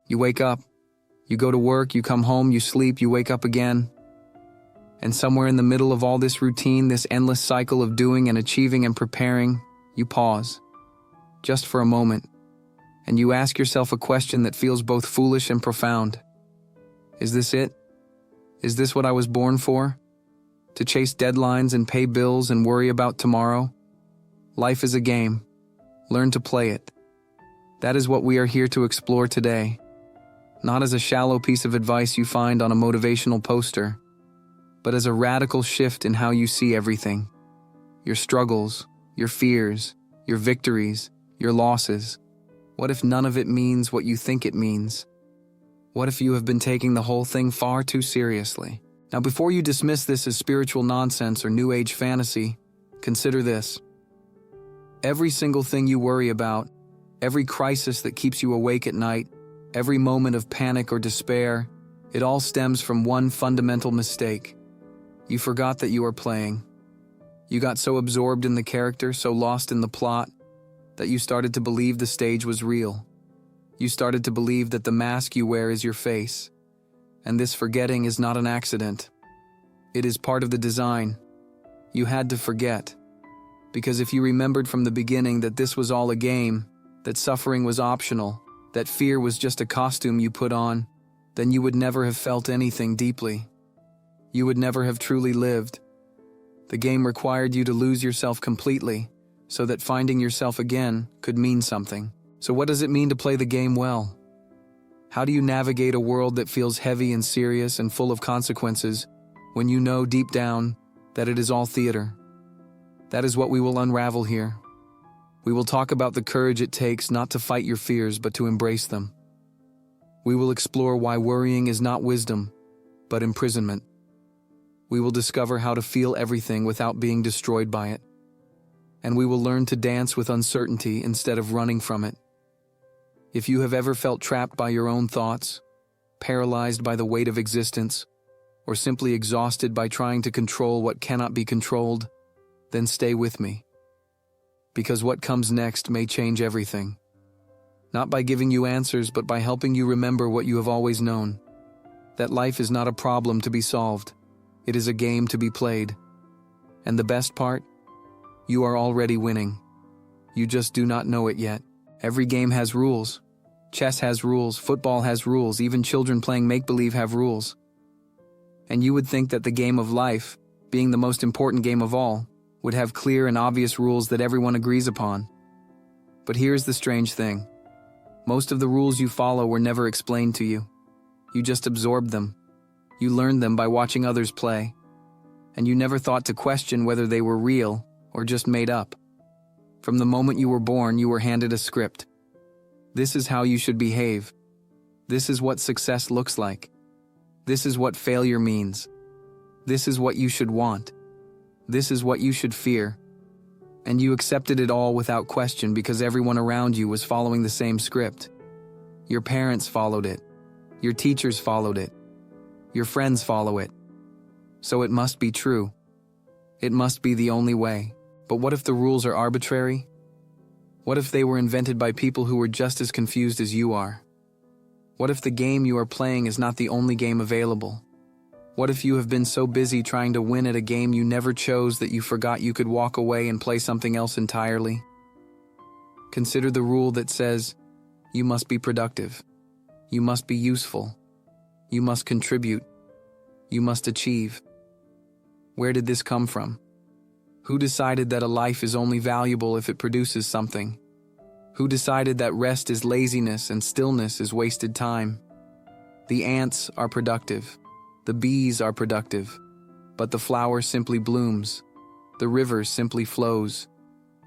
You wake up, you go to work, you come home, you sleep, you wake up again. And somewhere in the middle of all this routine, this endless cycle of doing and achieving and preparing, you pause, just for a moment, and you ask yourself a question that feels both foolish and profound. Is this it? Is this what I was born for? To chase deadlines and pay bills and worry about tomorrow? Life is a game. Learn to play it. That is what we are here to explore today. Not as a shallow piece of advice you find on a motivational poster, but as a radical shift in how you see everything. Your struggles, your fears, your victories, your losses. What if none of it means what you think it means? What if you have been taking the whole thing far too seriously? Now, before you dismiss this as spiritual nonsense or new age fantasy, consider this. Every single thing you worry about, every crisis that keeps you awake at night, every moment of panic or despair, it all stems from one fundamental mistake. You forgot that you are playing. You got so absorbed in the character, so lost in the plot, that you started to believe the stage was real. You started to believe that the mask you wear is your face. And this forgetting is not an accident. It is part of the design. You had to forget. Because if you remembered from the beginning that this was all a game, that suffering was optional, that fear was just a costume you put on, then you would never have felt anything deeply. You would never have truly lived. The game required you to lose yourself completely, so that finding yourself again could mean something. So what does it mean to play the game well? How do you navigate a world that feels heavy and serious and full of consequences when you know deep down that it is all theater? That is what we will unravel here. We will talk about the courage it takes not to fight your fears but to embrace them. We will explore why worrying is not wisdom, but imprisonment. We will discover how to feel everything without being destroyed by it. And we will learn to dance with uncertainty instead of running from it. If you have ever felt trapped by your own thoughts, paralyzed by the weight of existence, or simply exhausted by trying to control what cannot be controlled, then stay with me. Because what comes next may change everything. Not by giving you answers, but by helping you remember what you have always known. That life is not a problem to be solved. It is a game to be played. And the best part? You are already winning. You just do not know it yet. Every game has rules. Chess has rules, football has rules, even children playing make-believe have rules. And you would think that the game of life, being the most important game of all, would have clear and obvious rules that everyone agrees upon. But here's the strange thing. Most of the rules you follow were never explained to you. You just absorbed them. You learned them by watching others play. And you never thought to question whether they were real or just made up. From the moment you were born, you were handed a script. This is how you should behave. This is what success looks like. This is what failure means. This is what you should want. This is what you should fear. And you accepted it all without question because everyone around you was following the same script. Your parents followed it. Your teachers followed it. Your friends follow it. So it must be true. It must be the only way. But what if the rules are arbitrary? What if they were invented by people who were just as confused as you are? What if the game you are playing is not the only game available? What if you have been so busy trying to win at a game you never chose that you forgot you could walk away and play something else entirely? Consider the rule that says, you must be productive. You must be useful. You must contribute. You must achieve. Where did this come from? Who decided that a life is only valuable if it produces something? Who decided that rest is laziness and stillness is wasted time? The ants are productive. The bees are productive. But the flower simply blooms. The river simply flows.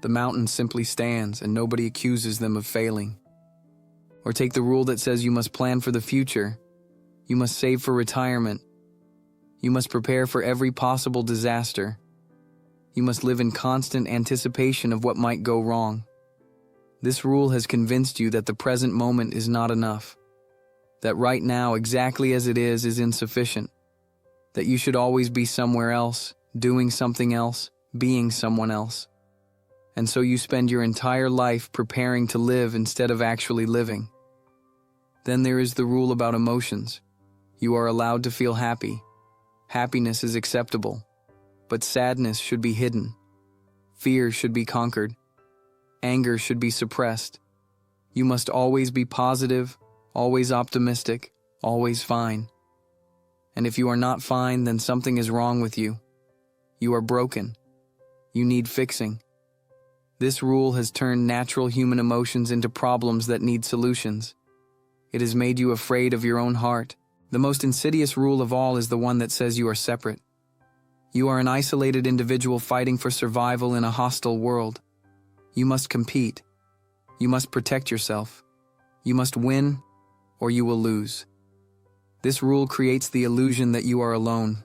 The mountain simply stands and nobody accuses them of failing. Or take the rule that says you must plan for the future. You must save for retirement. You must prepare for every possible disaster. You must live in constant anticipation of what might go wrong. This rule has convinced you that the present moment is not enough. That right now, exactly as it is insufficient. That you should always be somewhere else, doing something else, being someone else. And so you spend your entire life preparing to live instead of actually living. Then there is the rule about emotions. You are allowed to feel happy. Happiness is acceptable. But sadness should be hidden. Fear should be conquered. Anger should be suppressed. You must always be positive, always optimistic, always fine. And if you are not fine, then something is wrong with you. You are broken. You need fixing. This rule has turned natural human emotions into problems that need solutions. It has made you afraid of your own heart. The most insidious rule of all is the one that says you are separate. You are an isolated individual fighting for survival in a hostile world. You must compete. You must protect yourself. You must win, or you will lose. This rule creates the illusion that you are alone,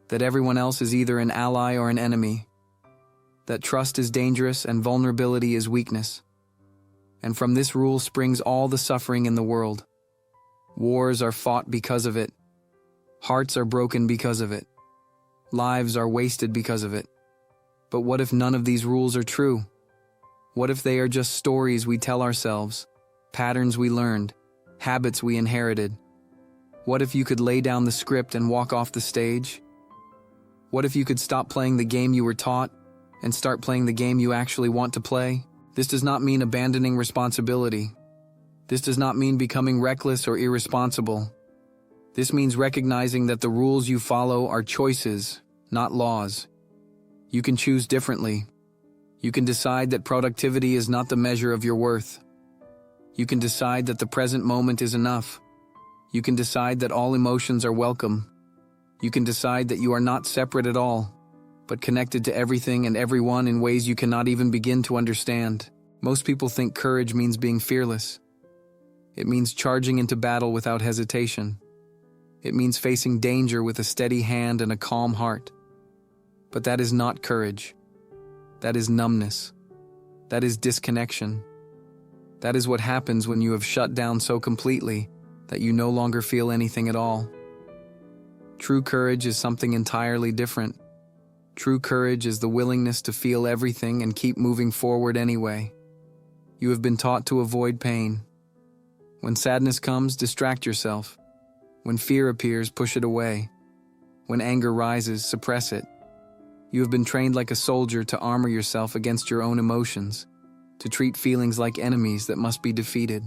that everyone else is either an ally or an enemy, that trust is dangerous and vulnerability is weakness. And from this rule springs all the suffering in the world. Wars are fought because of it. Hearts are broken because of it. Lives are wasted because of it. But what if none of these rules are true? What if they are just stories we tell ourselves, patterns we learned, habits we inherited? What if you could lay down the script and walk off the stage? What if you could stop playing the game you were taught and start playing the game you actually want to play? This does not mean abandoning responsibility. This does not mean becoming reckless or irresponsible. This means recognizing that the rules you follow are choices, not laws. You can choose differently. You can decide that productivity is not the measure of your worth. You can decide that the present moment is enough. You can decide that all emotions are welcome. You can decide that you are not separate at all, but connected to everything and everyone in ways you cannot even begin to understand. Most people think courage means being fearless. It means charging into battle without hesitation. It means facing danger with a steady hand and a calm heart. But that is not courage. That is numbness. That is disconnection. That is what happens when you have shut down so completely that you no longer feel anything at all. True courage is something entirely different. True courage is the willingness to feel everything and keep moving forward anyway. You have been taught to avoid pain. When sadness comes, distract yourself. When fear appears, push it away. When anger rises, suppress it. You have been trained like a soldier to armor yourself against your own emotions, to treat feelings like enemies that must be defeated.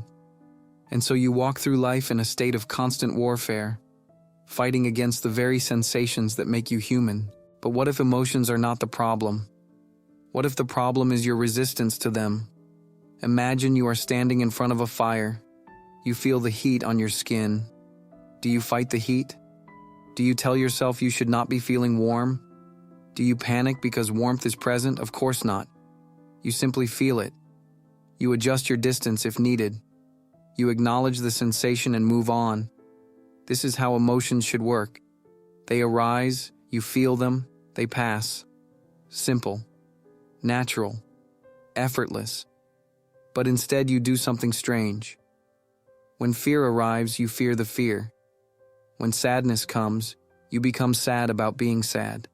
And so you walk through life in a state of constant warfare, fighting against the very sensations that make you human. But what if emotions are not the problem? What if the problem is your resistance to them? Imagine you are standing in front of a fire. You feel the heat on your skin. Do you fight the heat? Do you tell yourself you should not be feeling warm? Do you panic because warmth is present? Of course not. You simply feel it. You adjust your distance if needed. You acknowledge the sensation and move on. This is how emotions should work. They arise, you feel them, they pass. Simple, natural, effortless. But instead you do something strange. When fear arrives, you fear the fear. When sadness comes, you become sad about being sad.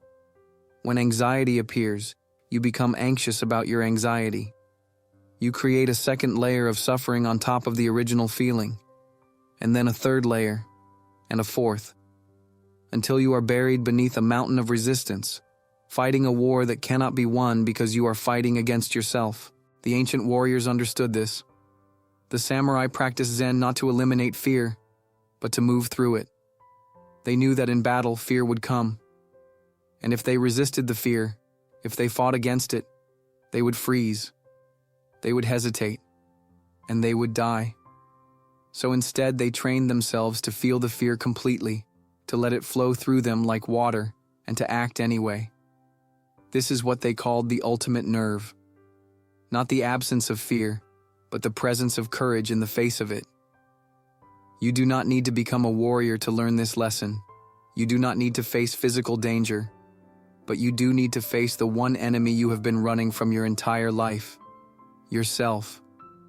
When anxiety appears, you become anxious about your anxiety. You create a second layer of suffering on top of the original feeling, and then a third layer, and a fourth, until you are buried beneath a mountain of resistance, fighting a war that cannot be won because you are fighting against yourself. The ancient warriors understood this. The samurai practiced Zen not to eliminate fear, but to move through it. They knew that in battle, fear would come. And if they resisted the fear, if they fought against it, they would freeze. They would hesitate. And they would die. So instead, they trained themselves to feel the fear completely, to let it flow through them like water, and to act anyway. This is what they called the ultimate nerve. Not the absence of fear, but the presence of courage in the face of it. You do not need to become a warrior to learn this lesson. You do not need to face physical danger, but you do need to face the one enemy you have been running from your entire life. Yourself,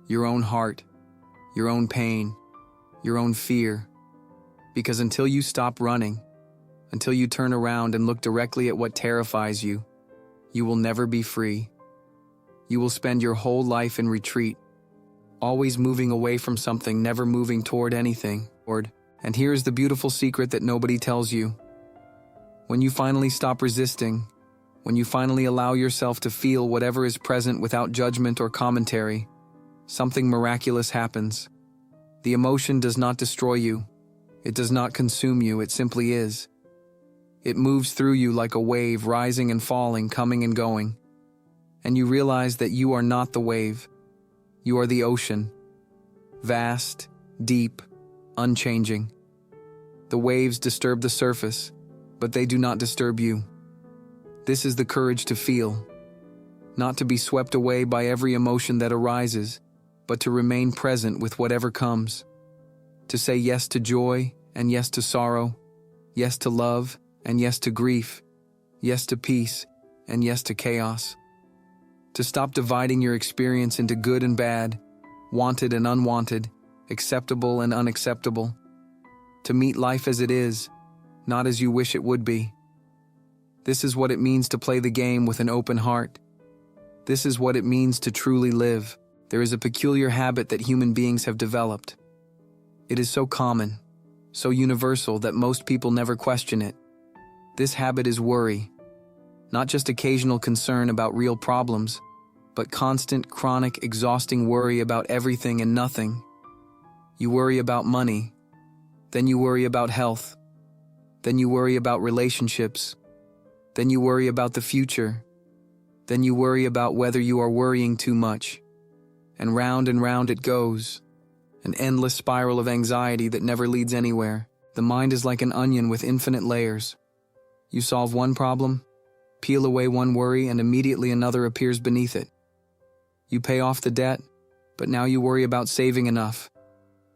your own heart, your own pain, your own fear. Because until you stop running, until you turn around and look directly at what terrifies you, you will never be free. You will spend your whole life in retreat, always moving away from something, never moving toward anything. And here is the beautiful secret that nobody tells you. When you finally stop resisting, when you finally allow yourself to feel whatever is present without judgment or commentary, something miraculous happens. The emotion does not destroy you. It does not consume you, it simply is. It moves through you like a wave, rising and falling, coming and going. And you realize that you are not the wave. You are the ocean. Vast, deep, unchanging. The waves disturb the surface, but they do not disturb you. This is the courage to feel, not to be swept away by every emotion that arises, but to remain present with whatever comes. To say yes to joy and yes to sorrow, yes to love and yes to grief, yes to peace and yes to chaos. To stop dividing your experience into good and bad, wanted and unwanted, acceptable and unacceptable. To meet life as it is, not as you wish it would be. This is what it means to play the game with an open heart. This is what it means to truly live. There is a peculiar habit that human beings have developed. It is so common, so universal that most people never question it. This habit is worry. Not just occasional concern about real problems, but constant, chronic, exhausting worry about everything and nothing. You worry about money. Then you worry about health. Then you worry about relationships. Then you worry about the future. Then you worry about whether you are worrying too much. And round it goes. An endless spiral of anxiety that never leads anywhere. The mind is like an onion with infinite layers. You solve one problem, peel away one worry, and immediately another appears beneath it. You pay off the debt, but now you worry about saving enough.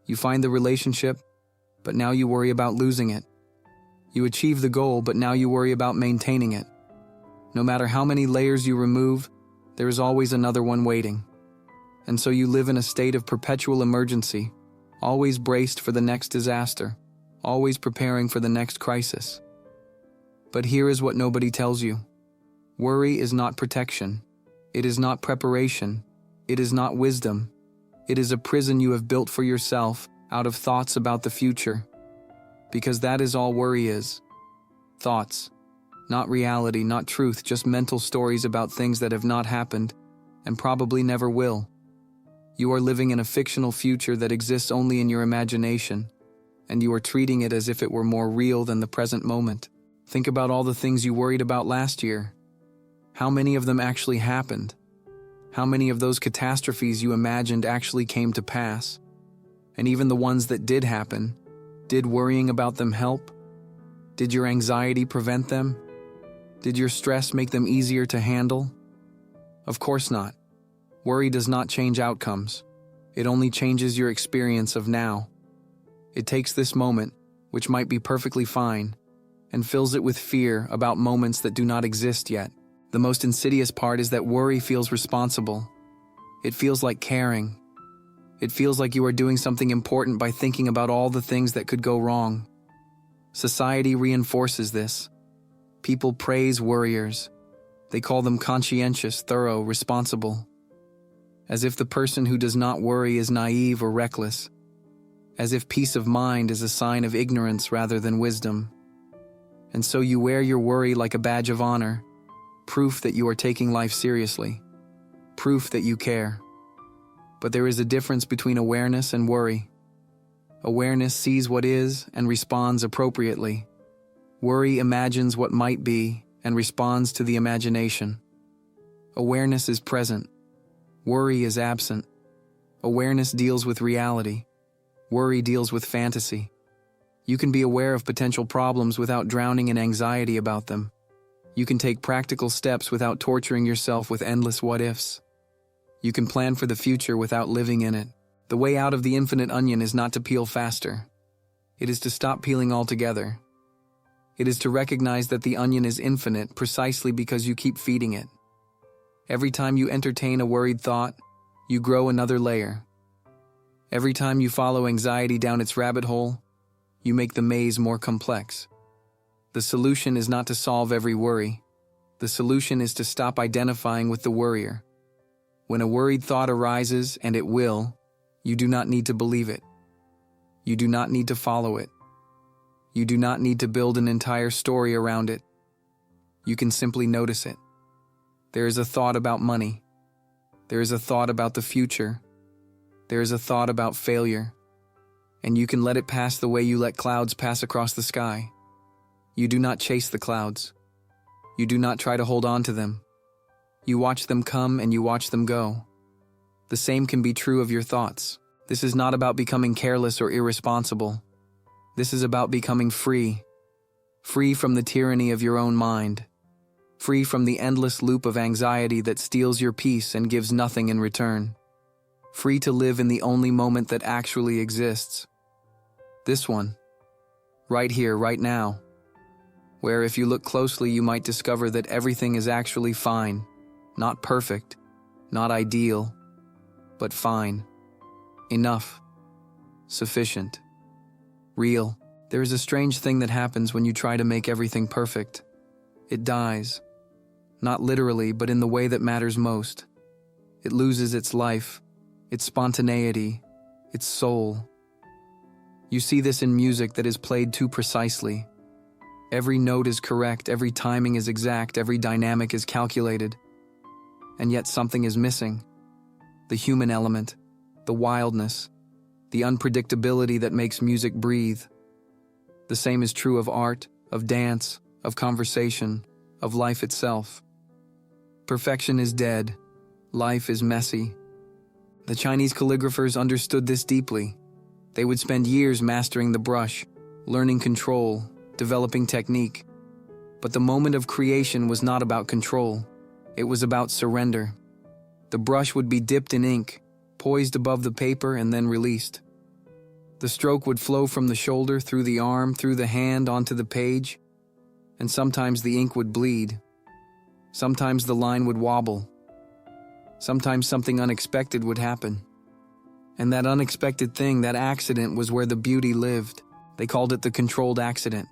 You find the relationship, but now you worry about losing it. You achieve the goal, but now you worry about maintaining it. No matter how many layers you remove, there is always another one waiting. And so you live in a state of perpetual emergency, always braced for the next disaster, always preparing for the next crisis. But here is what nobody tells you. Worry is not protection. It is not preparation. It is not wisdom. It is a prison you have built for yourself out of thoughts about the future. Because that is all worry is. Thoughts. Not reality, not truth, just mental stories about things that have not happened and probably never will. You are living in a fictional future that exists only in your imagination, and you are treating it as if it were more real than the present moment. Think about all the things you worried about last year. How many of them actually happened? How many of those catastrophes you imagined actually came to pass? And even the ones that did happen, did worrying about them help? Did your anxiety prevent them? Did your stress make them easier to handle? Of course not. Worry does not change outcomes. It only changes your experience of now. It takes this moment, which might be perfectly fine, and fills it with fear about moments that do not exist yet. The most insidious part is that worry feels responsible. It feels like caring. It feels like you are doing something important by thinking about all the things that could go wrong. Society reinforces this. People praise worriers. They call them conscientious, thorough, responsible. As if the person who does not worry is naive or reckless. As if peace of mind is a sign of ignorance rather than wisdom. And so you wear your worry like a badge of honor, proof that you are taking life seriously, proof that you care. But there is a difference between awareness and worry. Awareness sees what is and responds appropriately. Worry imagines what might be and responds to the imagination. Awareness is present. Worry is absent. Awareness deals with reality. Worry deals with fantasy. You can be aware of potential problems without drowning in anxiety about them. You can take practical steps without torturing yourself with endless what-ifs. You can plan for the future without living in it. The way out of the infinite onion is not to peel faster. It is to stop peeling altogether. It is to recognize that the onion is infinite precisely because you keep feeding it. Every time you entertain a worried thought, you grow another layer. Every time you follow anxiety down its rabbit hole, you make the maze more complex. The solution is not to solve every worry. The solution is to stop identifying with the worrier. When a worried thought arises, and it will, You do not need to believe it. You do not need to follow it. You do not need to build an entire story around it. You can simply notice it. There is a thought about money. There is a thought about the future. There is a thought about failure. And you can let it pass the way you let clouds pass across the sky. You do not chase the clouds. You do not try to hold on to them. You watch them come and you watch them go. The same can be true of your thoughts. This is not about becoming careless or irresponsible. This is about becoming free. Free from the tyranny of your own mind. Free from the endless loop of anxiety that steals your peace and gives nothing in return. Free to live in the only moment that actually exists. This one. Right here, right now. Where if you look closely you might discover that everything is actually fine. Not perfect. Not ideal. But fine. Enough. Sufficient. Real. There is a strange thing that happens when you try to make everything perfect. It dies. Not literally, but in the way that matters most. It loses its life, its spontaneity, its soul. You see this in music that is played too precisely. Every note is correct, every timing is exact, every dynamic is calculated. And yet something is missing. The human element, the wildness, the unpredictability that makes music breathe. The same is true of art, of dance, of conversation, of life itself. Perfection is dead. Life is messy. The Chinese calligraphers understood this deeply. They would spend years mastering the brush, learning control, developing technique. But the moment of creation was not about control. It was about surrender. The brush would be dipped in ink, poised above the paper and then released. The stroke would flow from the shoulder, through the arm, through the hand, onto the page. And sometimes the ink would bleed. Sometimes the line would wobble. Sometimes something unexpected would happen. And that unexpected thing, that accident, was where the beauty lived. They called it the controlled accident.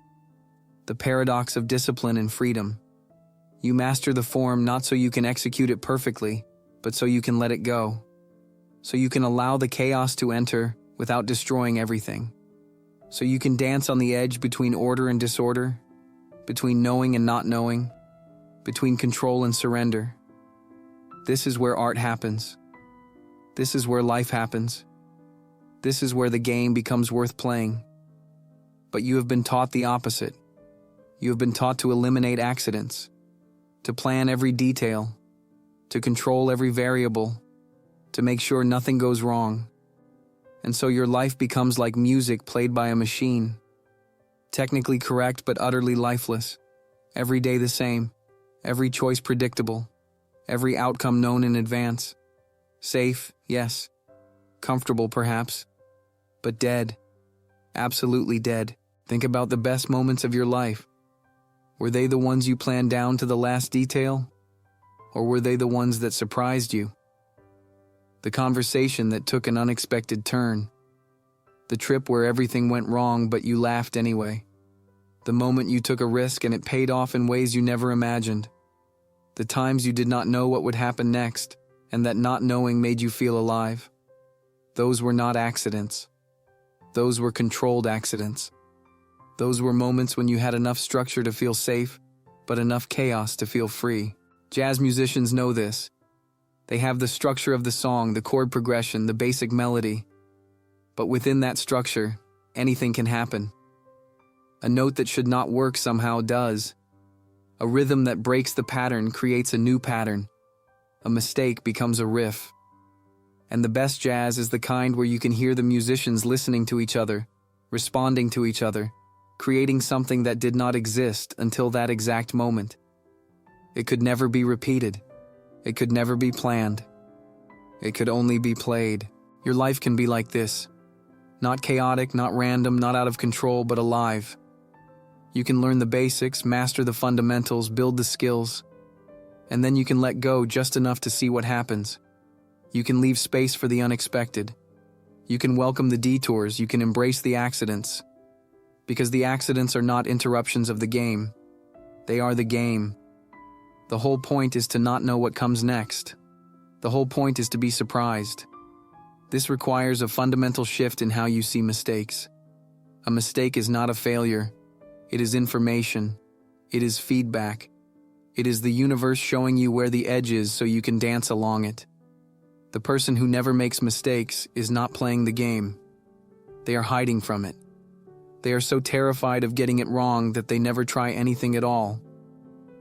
The paradox of discipline and freedom. You master the form not so you can execute it perfectly, but so you can let it go. So you can allow the chaos to enter without destroying everything. So you can dance on the edge between order and disorder, between knowing and not knowing, between control and surrender. This is where art happens. This is where life happens. This is where the game becomes worth playing. But you have been taught the opposite. You have been taught to eliminate accidents, to plan every detail, to control every variable, to make sure nothing goes wrong. And so your life becomes like music played by a machine. Technically correct but utterly lifeless. Every day the same. Every choice predictable. Every outcome known in advance. Safe, yes. Comfortable, perhaps. But dead. Absolutely dead. Think about the best moments of your life. Were they the ones you planned down to the last detail? Or were they the ones that surprised you? The conversation that took an unexpected turn. The trip where everything went wrong but you laughed anyway. The moment you took a risk and it paid off in ways you never imagined. The times you did not know what would happen next, and that not knowing made you feel alive. Those were not accidents. Those were controlled accidents. Those were moments when you had enough structure to feel safe, but enough chaos to feel free. Jazz musicians know this. They have the structure of the song, the chord progression, the basic melody. But within that structure, anything can happen. A note that should not work somehow does. A rhythm that breaks the pattern creates a new pattern. A mistake becomes a riff. And the best jazz is the kind where you can hear the musicians listening to each other, responding to each other, creating something that did not exist until that exact moment. It could never be repeated. It could never be planned. It could only be played. Your life can be like this. Not chaotic, not random, not out of control, but alive. You can learn the basics, master the fundamentals, build the skills, and then you can let go just enough to see what happens. You can leave space for the unexpected. You can welcome the detours, you can embrace the accidents. Because the accidents are not interruptions of the game. They are the game. The whole point is to not know what comes next. The whole point is to be surprised. This requires a fundamental shift in how you see mistakes. A mistake is not a failure. It is information. It is feedback. It is the universe showing you where the edge is so you can dance along it. The person who never makes mistakes is not playing the game. They are hiding from it. They are so terrified of getting it wrong that they never try anything at all.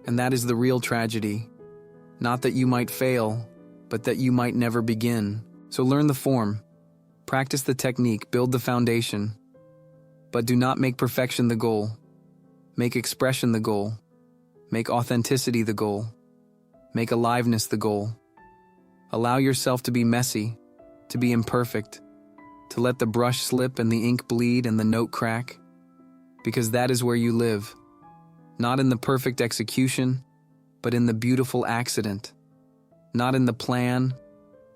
And that is the real tragedy. Not that you might fail, but that you might never begin. So learn the form, practice the technique, build the foundation. But do not make perfection the goal. Make expression the goal. Make authenticity the goal. Make aliveness the goal. Allow yourself to be messy, to be imperfect, to let the brush slip and the ink bleed and the note crack, because that is where you live. Not in the perfect execution, but in the beautiful accident. Not in the plan,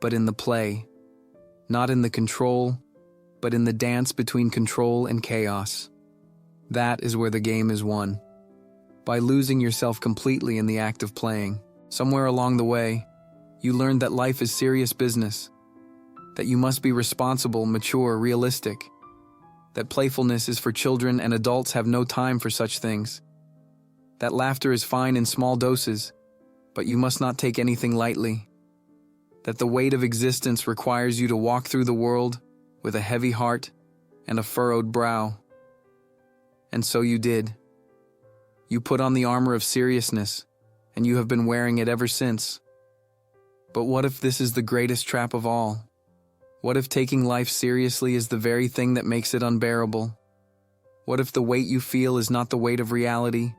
but in the play. Not in the control, but in the dance between control and chaos. That is where the game is won. By losing yourself completely in the act of playing, somewhere along the way, you learned that life is serious business, that you must be responsible, mature, realistic, that playfulness is for children and adults have no time for such things, that laughter is fine in small doses, but you must not take anything lightly, that the weight of existence requires you to walk through the world with a heavy heart and a furrowed brow. And so you did. You put on the armor of seriousness, and you have been wearing it ever since. But what if this is the greatest trap of all? What if taking life seriously is the very thing that makes it unbearable? What if the weight you feel is not the weight of reality,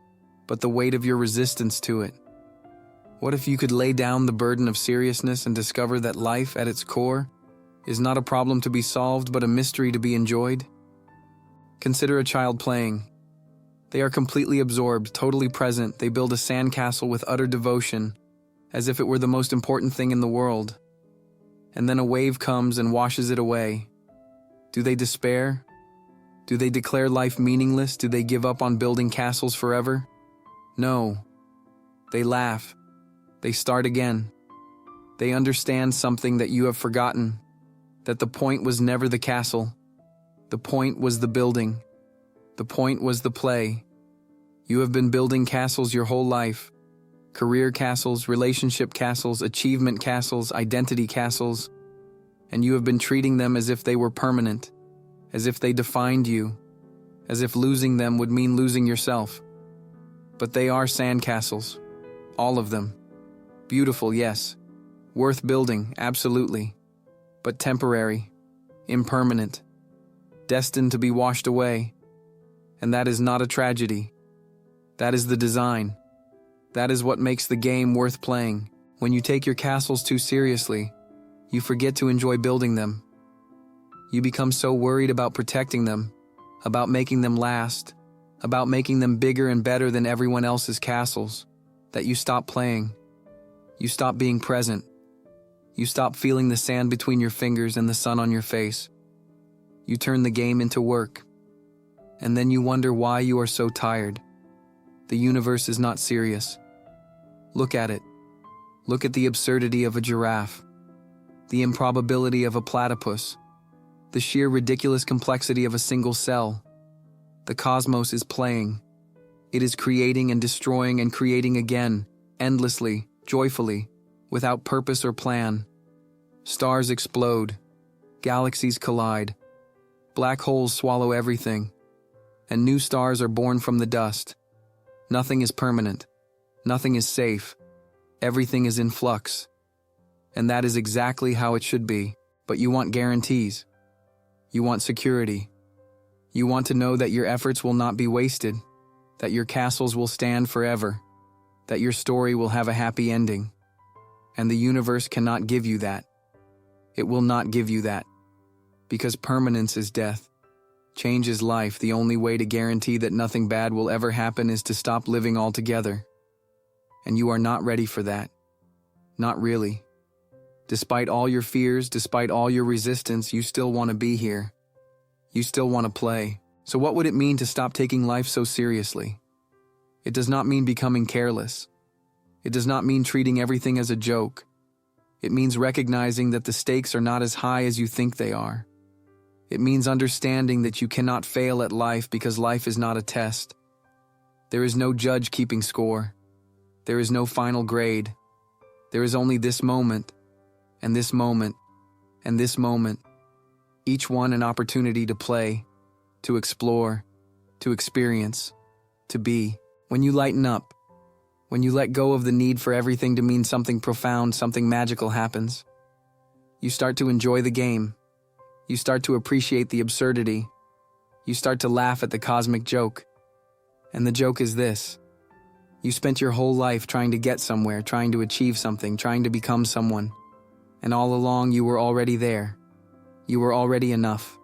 but the weight of your resistance to it? What if you could lay down the burden of seriousness and discover that life, at its core, is not a problem to be solved but a mystery to be enjoyed? Consider a child playing. They are completely absorbed, totally present. They build a sandcastle with utter devotion, as if it were the most important thing in the world. And then a wave comes and washes it away. Do they despair? Do they declare life meaningless? Do they give up on building castles forever? No. They laugh. They start again. They understand something that you have forgotten, that the point was never the castle. The point was the building. The point was the play. You have been building castles your whole life. Career castles, relationship castles, achievement castles, identity castles, and you have been treating them as if they were permanent, as if they defined you, as if losing them would mean losing yourself. But they are sandcastles, all of them. Beautiful, yes. Worth building, absolutely. But temporary, impermanent, destined to be washed away. And that is not a tragedy. That is the design. That is what makes the game worth playing. When you take your castles too seriously, you forget to enjoy building them. You become so worried about protecting them, about making them last, about making them bigger and better than everyone else's castles, that you stop playing. You stop being present. You stop feeling the sand between your fingers and the sun on your face. You turn the game into work. And then you wonder why you are so tired. The universe is not serious. Look at it. Look at the absurdity of a giraffe, the improbability of a platypus, the sheer ridiculous complexity of a single cell. The cosmos is playing. It is creating and destroying and creating again, endlessly, joyfully, without purpose or plan. Stars explode. Galaxies collide. Black holes swallow everything. And new stars are born from the dust. Nothing is permanent. Nothing is safe. Everything is in flux. And that is exactly how it should be. But you want guarantees. You want security. You want to know that your efforts will not be wasted, that your castles will stand forever, that your story will have a happy ending. And the universe cannot give you that. It will not give you that. Because permanence is death. Change is life. The only way to guarantee that nothing bad will ever happen is to stop living altogether. And you are not ready for that. Not really. Despite all your fears, despite all your resistance, you still want to be here. You still want to play. So what would it mean to stop taking life so seriously? It does not mean becoming careless. It does not mean treating everything as a joke. It means recognizing that the stakes are not as high as you think they are. It means understanding that you cannot fail at life because life is not a test. There is no judge keeping score. There is no final grade. There is only this moment, and this moment, and this moment. Each one an opportunity to play, to explore, to experience, to be. When you lighten up, when you let go of the need for everything to mean something profound, something magical happens. You start to enjoy the game. You start to appreciate the absurdity. You start to laugh at the cosmic joke. And the joke is this. You spent your whole life trying to get somewhere, trying to achieve something, trying to become someone. And all along you were already there. You were already enough.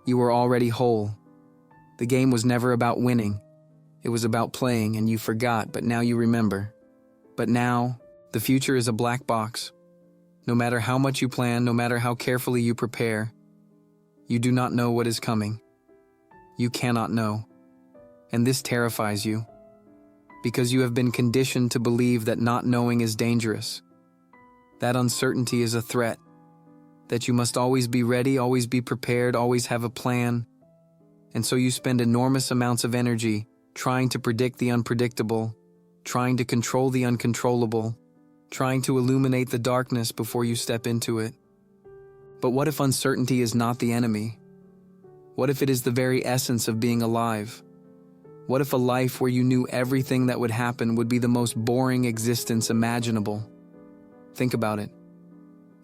You were already whole. The game was never about winning. It was about playing, and you forgot, but now you remember. But now, the future is a black box. No matter how much you plan, no matter how carefully you prepare, you do not know what is coming. You cannot know. And this terrifies you, because you have been conditioned to believe that not knowing is dangerous. That uncertainty is a threat. That you must always be ready, always be prepared, always have a plan. And so you spend enormous amounts of energy trying to predict the unpredictable, trying to control the uncontrollable, trying to illuminate the darkness before you step into it. But what if uncertainty is not the enemy? What if it is the very essence of being alive? What if a life where you knew everything that would happen would be the most boring existence imaginable? Think about it.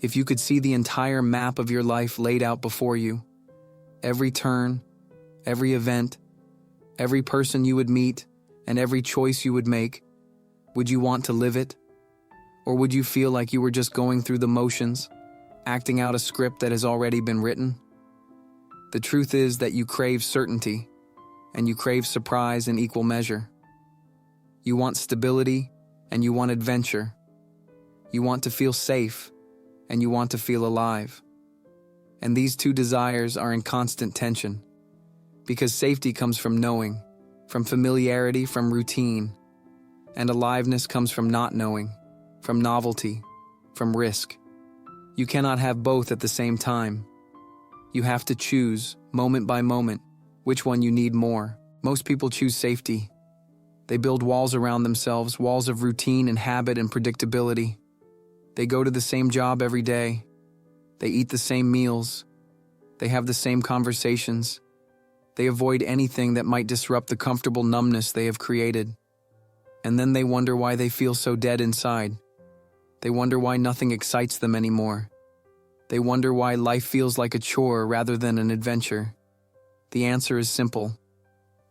If you could see the entire map of your life laid out before you, every turn, every event, every person you would meet, and every choice you would make, would you want to live it? Or would you feel like you were just going through the motions, acting out a script that has already been written? The truth is that you crave certainty, and you crave surprise in equal measure. You want stability, and you want adventure. You want to feel safe, and you want to feel alive. And these two desires are in constant tension, because safety comes from knowing, from familiarity, from routine, and aliveness comes from not knowing, from novelty, from risk. You cannot have both at the same time. You have to choose, moment by moment, which one you need more. Most people choose safety. They build walls around themselves, walls of routine and habit and predictability. They go to the same job every day. They eat the same meals. They have the same conversations. They avoid anything that might disrupt the comfortable numbness they have created. And then they wonder why they feel so dead inside. They wonder why nothing excites them anymore. They wonder why life feels like a chore rather than an adventure. The answer is simple.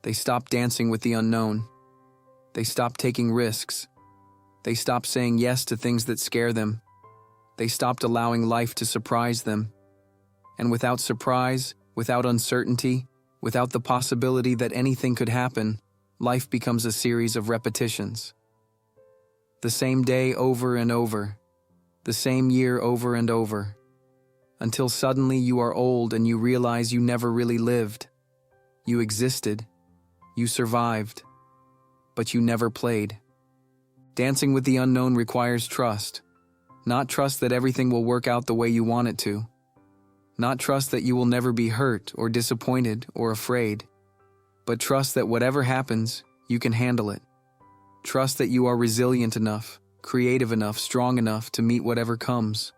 They stop dancing with the unknown. They stop taking risks. They stop saying yes to things that scare them. They stopped allowing life to surprise them. And without surprise, without uncertainty, without the possibility that anything could happen, life becomes a series of repetitions. The same day over and over. The same year over and over. Until suddenly you are old and you realize you never really lived. You existed. You survived. But you never played. Dancing with the unknown requires trust. Not trust that everything will work out the way you want it to. Not trust that you will never be hurt or disappointed or afraid. But trust that whatever happens, you can handle it. Trust that you are resilient enough, creative enough, strong enough to meet whatever comes.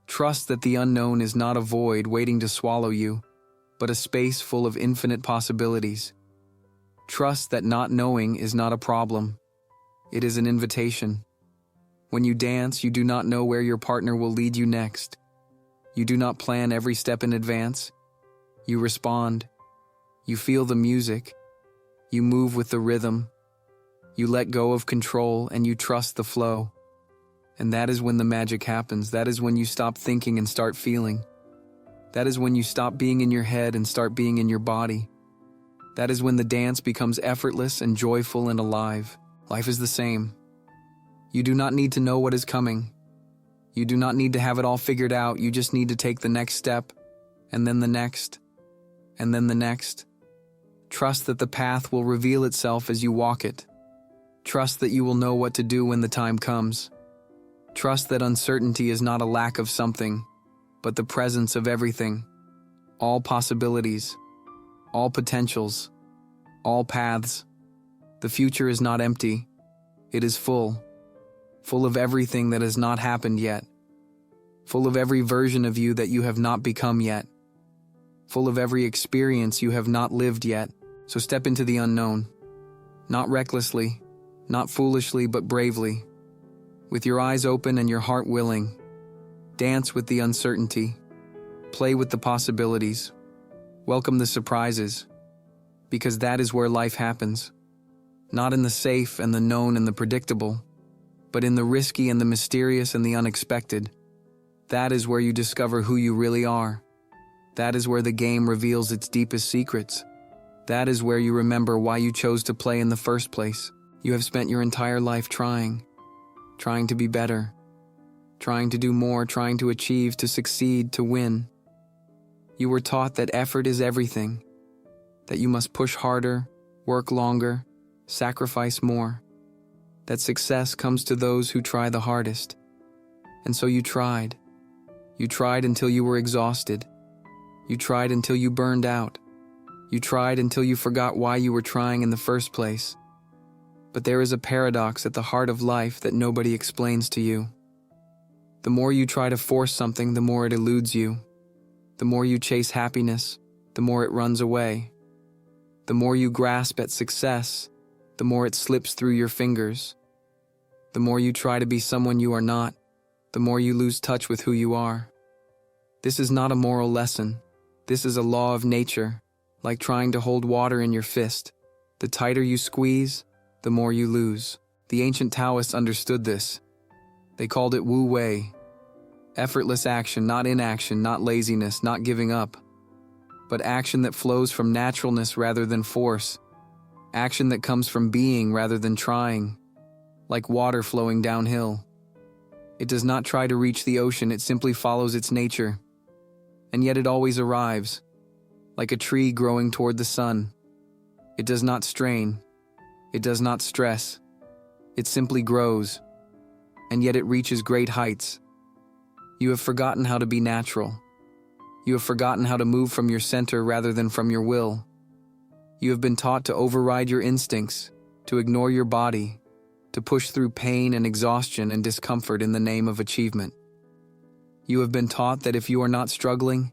Trust that the unknown is not a void waiting to swallow you, but a space full of infinite possibilities. Trust that not knowing is not a problem. It is an invitation. When you dance, you do not know where your partner will lead you next. You do not plan every step in advance. You respond. You feel the music. You move with the rhythm. You let go of control and you trust the flow. And that is when the magic happens. That is when you stop thinking and start feeling. That is when you stop being in your head and start being in your body. That is when the dance becomes effortless and joyful and alive. Life is the same. You do not need to know what is coming. You do not need to have it all figured out. You just need to take the next step, and then the next, and then the next. Trust that the path will reveal itself as you walk it. Trust that you will know what to do when the time comes. Trust that uncertainty is not a lack of something, but the presence of everything. All possibilities, all potentials, all paths. The future is not empty. It is full of everything that has not happened yet, full of every version of you that you have not become yet, full of every experience you have not lived yet. So step into the unknown, not recklessly, not foolishly, but bravely, with your eyes open and your heart willing. Dance with the uncertainty, play with the possibilities, welcome the surprises, because that is where life happens. Not in the safe and the known and the predictable, but in the risky and the mysterious and the unexpected. That is where you discover who you really are. That is where the game reveals its deepest secrets. That is where you remember why you chose to play in the first place. You have spent your entire life trying to be better, trying to do more, trying to achieve, to succeed, to win. You were taught that effort is everything, that you must push harder, work longer, sacrifice more, that success comes to those who try the hardest. And so you tried. You tried until you were exhausted. You tried until you burned out. You tried until you forgot why you were trying in the first place. But there is a paradox at the heart of life that nobody explains to you. The more you try to force something, the more it eludes you. The more you chase happiness, the more it runs away. The more you grasp at success, the more it slips through your fingers. The more you try to be someone you are not, the more you lose touch with who you are. This is not a moral lesson. This is a law of nature, like trying to hold water in your fist. The tighter you squeeze, the more you lose. The ancient Taoists understood this. They called it Wu Wei. Effortless action, not inaction, not laziness, not giving up, but action that flows from naturalness rather than force. Action that comes from being rather than trying, like water flowing downhill. It does not try to reach the ocean, it simply follows its nature. And yet it always arrives, like a tree growing toward the sun. It does not strain. It does not stress. It simply grows, and yet it reaches great heights. You have forgotten how to be natural. You have forgotten how to move from your center rather than from your will. You have been taught to override your instincts, to ignore your body, to push through pain and exhaustion and discomfort in the name of achievement. You have been taught that if you are not struggling,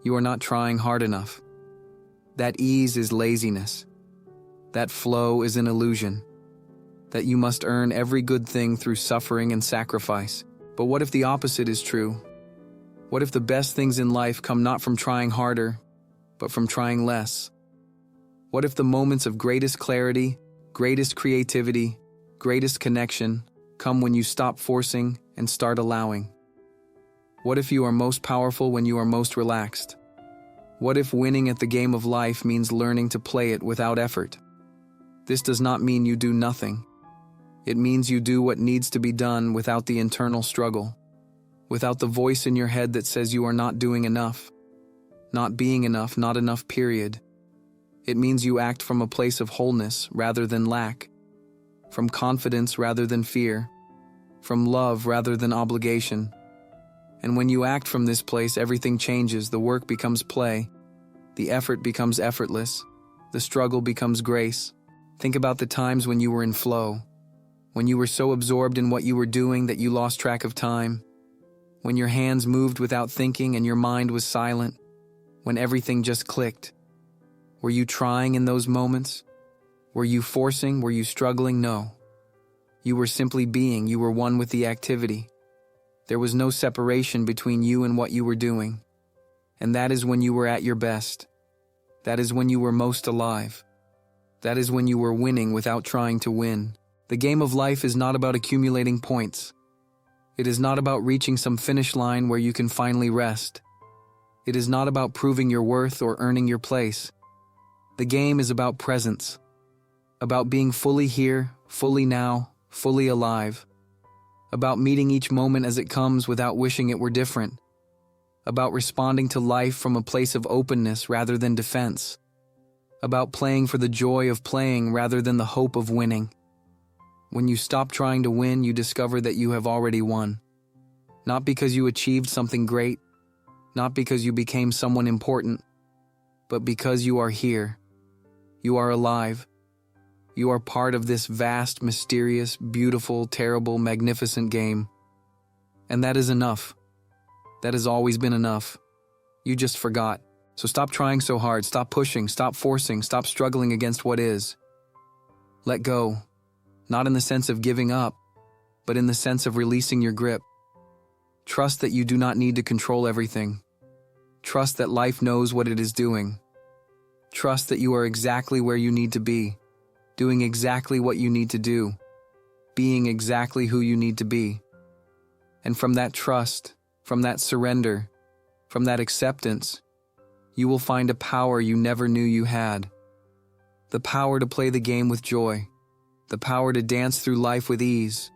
you are not trying hard enough. That ease is laziness. That flow is an illusion. That you must earn every good thing through suffering and sacrifice. But what if the opposite is true? What if the best things in life come not from trying harder, but from trying less? What if the moments of greatest clarity, greatest creativity, greatest connection come when you stop forcing and start allowing? What if you are most powerful when you are most relaxed? What if winning at the game of life means learning to play it without effort? This does not mean you do nothing. It means you do what needs to be done without the internal struggle, without the voice in your head that says you are not doing enough, not being enough, not enough, period. It means you act from a place of wholeness rather than lack, from confidence rather than fear, from love rather than obligation. And when you act from this place, everything changes. The work becomes play. The effort becomes effortless. The struggle becomes grace. Think about the times when you were in flow, when you were so absorbed in what you were doing that you lost track of time, when your hands moved without thinking and your mind was silent, when everything just clicked. Were you trying in those moments? Were you forcing? Were you struggling? No. You were simply being. You were one with the activity. There was no separation between you and what you were doing. And that is when you were at your best. That is when you were most alive. That is when you were winning without trying to win. The game of life is not about accumulating points. It is not about reaching some finish line where you can finally rest. It is not about proving your worth or earning your place. The game is about presence, about being fully here, fully now, fully alive, about meeting each moment as it comes without wishing it were different, about responding to life from a place of openness rather than defense, about playing for the joy of playing rather than the hope of winning. When you stop trying to win, you discover that you have already won. Not because you achieved something great, not because you became someone important, but because you are here. You are alive. You are part of this vast, mysterious, beautiful, terrible, magnificent game. And that is enough. That has always been enough. You just forgot. So stop trying so hard, stop pushing, stop forcing, stop struggling against what is. Let go. Not in the sense of giving up, but in the sense of releasing your grip. Trust that you do not need to control everything. Trust that life knows what it is doing. Trust that you are exactly where you need to be, doing exactly what you need to do, being exactly who you need to be. And from that trust, from that surrender, from that acceptance, you will find a power you never knew you had. The power to play the game with joy, the power to dance through life with ease,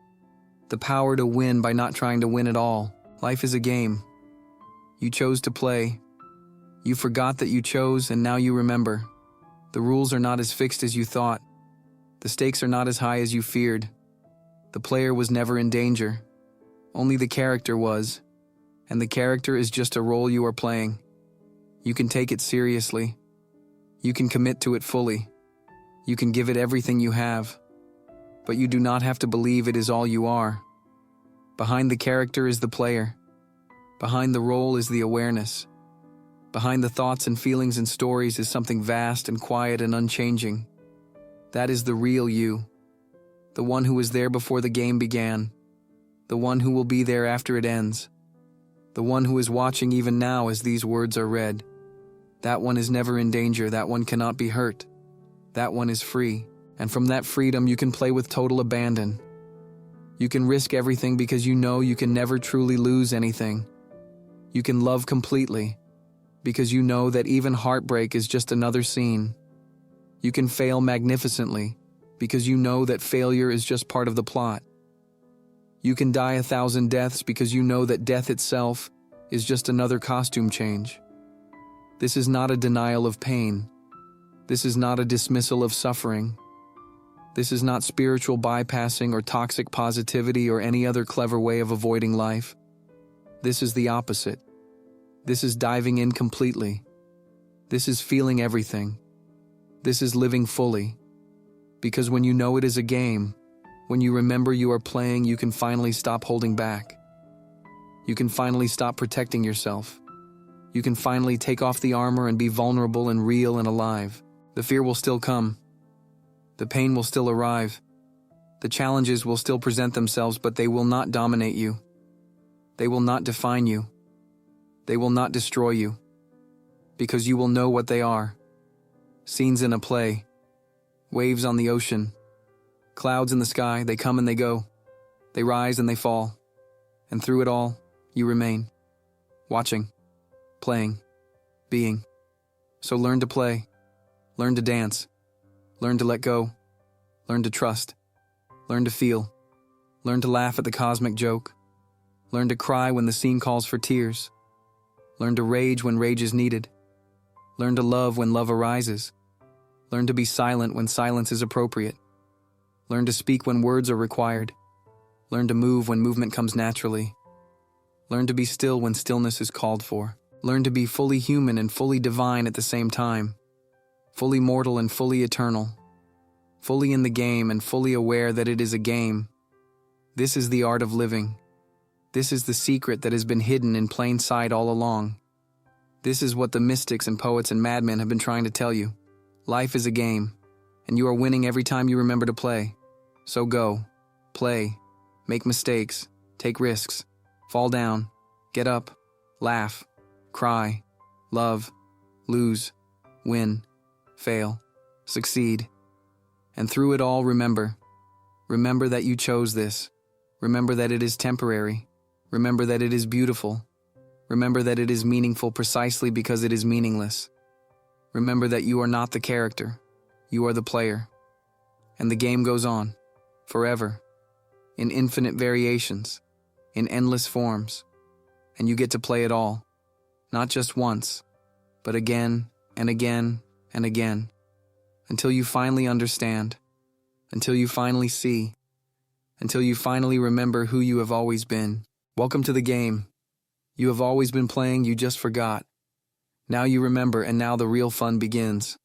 the power to win by not trying to win at all. Life is a game. You chose to play. You forgot that you chose, and now you remember. The rules are not as fixed as you thought. The stakes are not as high as you feared. The player was never in danger. Only the character was. And the character is just a role you are playing. You can take it seriously. You can commit to it fully. You can give it everything you have. But you do not have to believe it is all you are. Behind the character is the player. Behind the role is the awareness. Behind the thoughts and feelings and stories is something vast and quiet and unchanging. That is the real you. The one who was there before the game began. The one who will be there after it ends. The one who is watching even now as these words are read. That one is never in danger. That one cannot be hurt. That one is free. And from that freedom you can play with total abandon. You can risk everything because you know you can never truly lose anything. You can love completely because you know that even heartbreak is just another scene. You can fail magnificently because you know that failure is just part of the plot. You can die 1,000 deaths because you know that death itself is just another costume change. This is not a denial of pain. This is not a dismissal of suffering. This is not spiritual bypassing or toxic positivity or any other clever way of avoiding life. This is the opposite. This is diving in completely. This is feeling everything. This is living fully. Because when you know it is a game, when you remember you are playing, you can finally stop holding back. You can finally stop protecting yourself. You can finally take off the armor and be vulnerable and real and alive. The fear will still come. The pain will still arrive. The challenges will still present themselves, but they will not dominate you. They will not define you. They will not destroy you. Because you will know what they are. Scenes in a play. Waves on the ocean. Clouds in the sky, they come and they go. They rise and they fall. And through it all, you remain. Watching. Playing. Being. So learn to play. Learn to dance. Learn to let go. Learn to trust. Learn to feel. Learn to laugh at the cosmic joke. Learn to cry when the scene calls for tears. Learn to rage when rage is needed. Learn to love when love arises. Learn to be silent when silence is appropriate. Learn to speak when words are required. Learn to move when movement comes naturally. Learn to be still when stillness is called for. Learn to be fully human and fully divine at the same time. Fully mortal and fully eternal. Fully in the game and fully aware that it is a game. This is the art of living. This is the secret that has been hidden in plain sight all along. This is what the mystics and poets and madmen have been trying to tell you. Life is a game, and you are winning every time you remember to play. So go, play, make mistakes, take risks, fall down, get up, laugh, cry, love, lose, win, fail, succeed. And through it all, remember that you chose this. Remember that it is temporary. Remember that it is beautiful. Remember that it is meaningful precisely because it is meaningless. Remember that you are not the character. You are the player. And the game goes on, forever, in infinite variations, in endless forms. And you get to play it all, not just once, but again and again and again, until you finally understand, until you finally see, until you finally remember who you have always been. Welcome to the game. You have always been playing, you just forgot. Now you remember, and now the real fun begins.